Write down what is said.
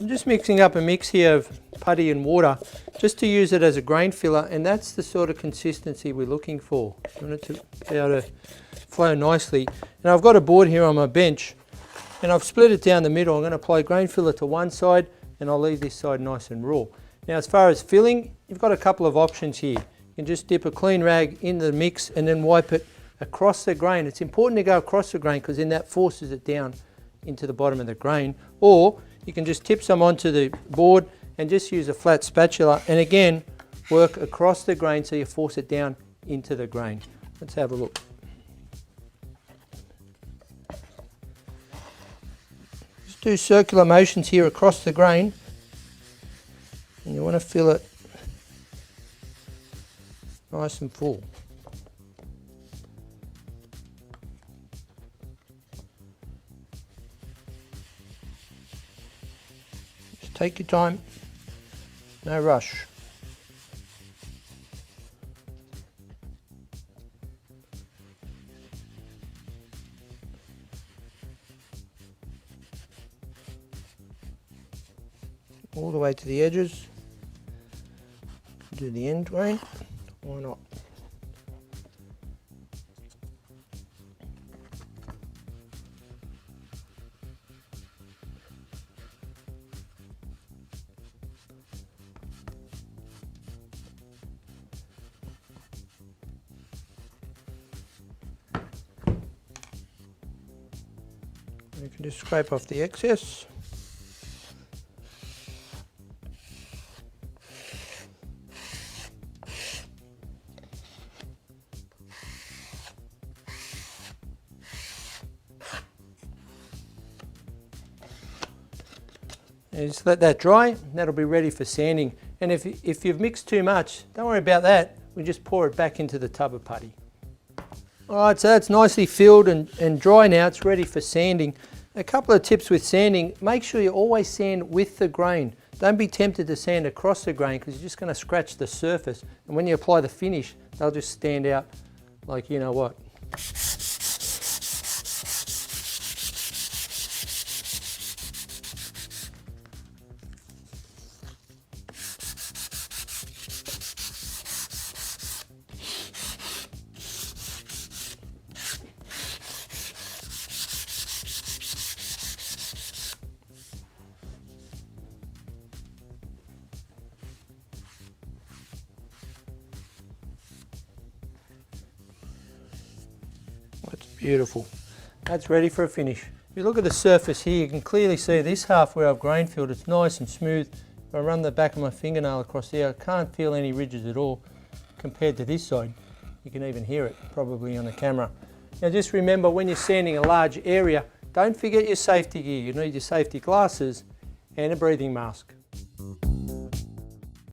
I'm just mixing up a mix here of putty and water just to use it as a grain filler, and that's the sort of consistency we're looking for. You want it to be able to flow nicely. And I've got a board here on my bench and I've split it down the middle. I'm going to apply grain filler to one side and I'll leave this side nice and raw. Now as far as filling, you've got a couple of options here. You can just dip a clean rag in the mix and then wipe it across the grain. It's important to go across the grain because then that forces it down into the bottom of the grain. Or you can just tip some onto the board and just use a flat spatula and again work across the grain so you force it down into the grain. Let's have a look. Just do circular motions here across the grain and you want to fill it nice and full. Just take your time, no rush. All the way to the edges. Do the end grain, why not? You can just scrape off the excess. And just let that dry, and that'll be ready for sanding. And if you've mixed too much, don't worry about that. We just pour it back into the tub of putty. Alright, so that's nicely filled and dry now. It's ready for sanding. A couple of tips with sanding. Make sure you always sand with the grain. Don't be tempted to sand across the grain because you're just going to scratch the surface. And when you apply the finish, they'll just stand out like you know what. That's beautiful. That's ready for a finish. If you look at the surface here, you can clearly see this half where I've grain filled, it's nice and smooth. If I run the back of my fingernail across there, I can't feel any ridges at all compared to this side. You can even hear it probably on the camera. Now just remember when you're sanding a large area, don't forget your safety gear. You need your safety glasses and a breathing mask.